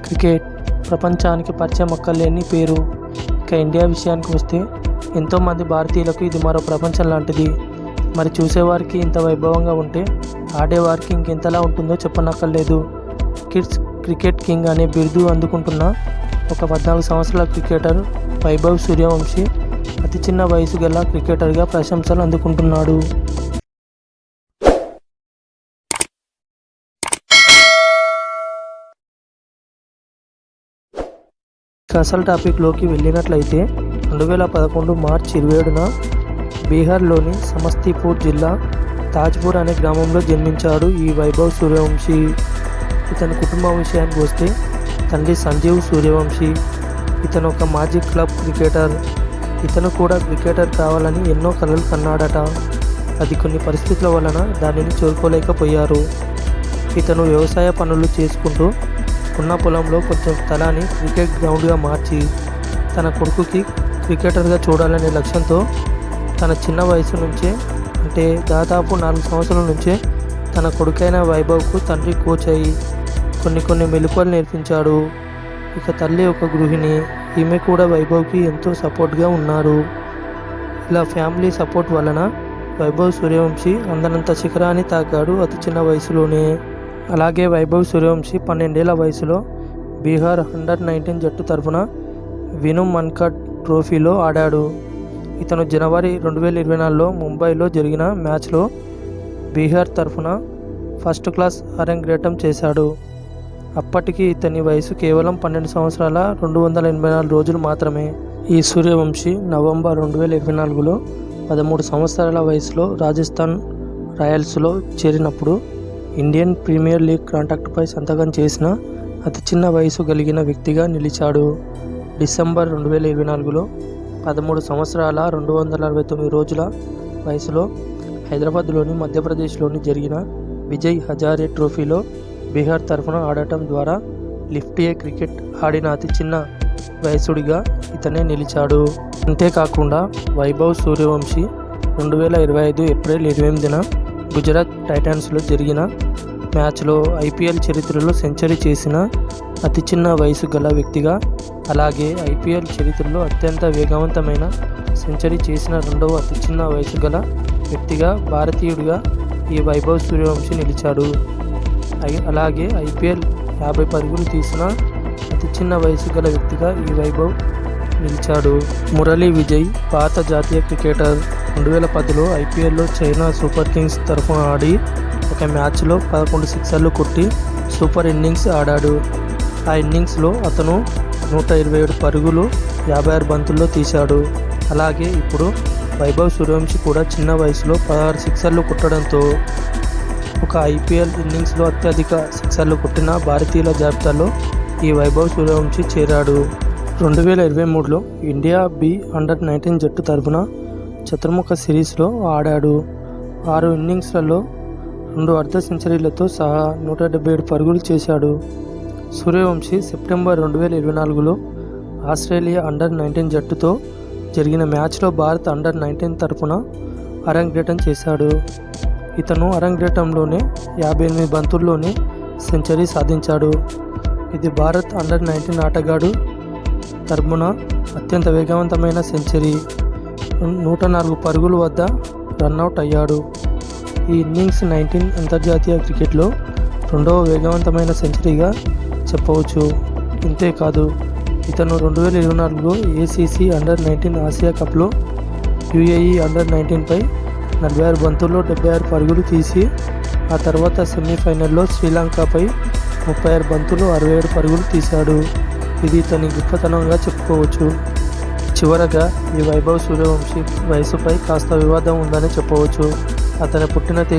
Cricket ప్రపంచానికి పరిచయం అక్కర్లేని పేరు. ఇక ఇండియా విషయానికి వస్తే ఎంతోమంది భారతీయులకు ఇది మరో ప్రపంచం లాంటిది. మరి చూసేవారికి ఇంత వైభవంగా ఉంటే ఆడేవారికి ఇంకెంతలా ఉంటుందో చెప్పనక్కర్లేదు. కిడ్స్ క్రికెట్ కింగ్ అనే బిరుదు అందుకుంటున్న ఒక 14 సంవత్సరాల క్రికెటర్ వైభవ్ సూర్యవంశీ అతి చిన్న వయసు గల క్రికెటర్గా ప్రశంసలు అందుకుంటున్నాడు. అసలు టాపిక్లోకి వెళ్ళినట్లయితే 2011 మార్చి 27న బీహార్లోని సమస్తీపూర్ జిల్లా తాజ్పూర్ అనే గ్రామంలో జన్మించాడు ఈ వైభవ్ సూర్యవంశీ. ఇతని కుటుంబం విషయానికి వస్తే తండ్రి సంజీవ్ సూర్యవంశీ. ఇతను ఒక మాజీ క్లబ్ క్రికెటర్. ఇతను కూడా క్రికెటర్ కావాలని ఎన్నో కలలు కన్నాడట. అది కొన్ని పరిస్థితుల వలన దానిని చేరుకోలేకపోయారు. ఇతను వ్యవసాయ పనులు చేసుకుంటూ ఉన్న పొలంలో కొంచెం స్థలాన్ని క్రికెట్ గ్రౌండ్గా మార్చి తన కొడుకుకి క్రికెటర్గా చూడాలనే లక్ష్యంతో తన చిన్న వయసు నుంచే, అంటే దాదాపు 4 సంవత్సరాల నుంచే తన కొడుకైన వైభవ్కు తండ్రి కోచ్ అయి కొన్ని మెలకువలు నేర్పించాడు. ఇక తల్లి ఒక గృహిణి. ఈమె కూడా వైభవ్కి ఎంతో సపోర్ట్గా ఉన్నారు. ఇలా ఫ్యామిలీ సపోర్ట్ వలన వైభవ్ సూర్యవంశీ అందనంత శిఖరాన్ని తాకాడు అతి చిన్న వయసులోనే. అలాగే వైభవ్ సూర్యవంశీ 12 ఏళ్ల వయసులో బీహార్ అండర్-19 జట్టు తరఫున విను మన్కడ్ ట్రోఫీలో ఆడాడు. ఇతను జనవరి 2024లో ముంబైలో జరిగిన మ్యాచ్లో బీహార్ తరఫున ఫస్ట్ క్లాస్ అరంగేట్రం చేశాడు. అప్పటికి ఇతని వయసు కేవలం 12 సంవత్సరాల 284 రోజులు మాత్రమే. ఈ సూర్యవంశీ నవంబర్ 2024లో 13 సంవత్సరాల వయసులో రాజస్థాన్ రాయల్స్లో చేరినప్పుడు ఇండియన్ ప్రీమియర్ లీగ్ కాంట్రాక్టుపై సంతకం చేసిన అతి చిన్న వయసు కలిగిన వ్యక్తిగా నిలిచాడు. డిసెంబర్ 2024లో 13 సంవత్సరాల 269 రోజుల వయసులో హైదరాబాద్లోని మధ్యప్రదేశ్లోని జరిగిన విజయ్ హజారే ట్రోఫీలో బీహార్ తరఫున ఆడటం ద్వారా లిఫ్ట్ ఏ క్రికెట్ ఆడిన అతి చిన్న వయసుడిగా ఇతనే నిలిచాడు. అంతేకాకుండా వైభవ్ సూర్యవంశీ 2025 ఏప్రిల్ 28న గుజరాత్ టైటాన్స్లో జరిగిన మ్యాచ్లో ఐపీఎల్ చరిత్రలో సెంచరీ చేసిన అతి చిన్న వయసు గల వ్యక్తిగా, అలాగే ఐపీఎల్ చరిత్రలో అత్యంత వేగవంతమైన సెంచరీ చేసిన రెండవ అతి చిన్న వయసు గల వ్యక్తిగా భారతీయుడిగా ఈ వైభవ్ సూర్యవంశీ నిలిచాడు. అలాగే ఐపీఎల్ 50 పరుగులు తీసిన అతి చిన్న వయసు గల వ్యక్తిగా ఈ వైభవ్ నిలిచాడు. మురళీ విజయ్ పాత జాతీయ క్రికెటర్. 2010లో ఐపీఎల్లో చైనా సూపర్ కింగ్స్ తరఫున ఆడి ఒక మ్యాచ్లో 11 సిక్సర్లు కొట్టి సూపర్ ఇన్నింగ్స్ ఆడాడు. ఆ ఇన్నింగ్స్లో అతను 127 పరుగులు 56 బంతుల్లో తీశాడు. అలాగే ఇప్పుడు వైభవ్ సూర్యవంశీ కూడా చిన్న వయసులో 16 సిక్సర్లు కొట్టడంతో ఒక ఐపీఎల్ ఇన్నింగ్స్లో అత్యధిక సిక్సర్లు కొట్టిన భారతీయుల జాబితాలో ఈ వైభవ్ సూర్యవంశీ చేరాడు. 2023లో ఇండియా బి అండర్-19 జట్టు తరఫున చతుర్ముఖ సిరీస్లో ఆడాడు. 6 ఇన్నింగ్స్లలో 2 అర్ధ సెంచరీలతో సహా 177 పరుగులు చేశాడు. సూర్యవంశీ సెప్టెంబర్ 2024లో ఆస్ట్రేలియా అండర్-19 జట్టుతో జరిగిన మ్యాచ్లో భారత్ అండర్-19 తరఫున అరంగేట్రం చేశాడు. ఇతను అరంగేట్రంలోనే 58 బంతుల్లోనే సెంచరీ సాధించాడు. ఇది భారత్ అండర్-19 ఆటగాడు తరఫున అత్యంత వేగవంతమైన సెంచరీ. 104 పరుగుల వద్ద రన్అట్ అయ్యాడు. ఈ ఇన్నింగ్స్ 19 అంతర్జాతీయ క్రికెట్లో రెండవ వేగవంతమైన సెంచరీగా చెప్పవచ్చు. ఇంతేకాదు, ఇతను 2024లో ఏసీసీ అండర్-19 ఆసియా కప్లో యూఏఈ అండర్-19పై 46 బంతుల్లో 76 పరుగులు తీసి ఆ తర్వాత సెమీఫైనల్లో శ్రీలంకపై 36 బంతులు 67 పరుగులు తీశాడు. ఇది ఇతని గొప్పతనంగా చెప్పుకోవచ్చు. చివరగా ఈ వైభవ్ సూర్యవంశీ వయసుపై కాస్త వివాదం ఉందని చెప్పవచ్చు. అతని పుట్టిన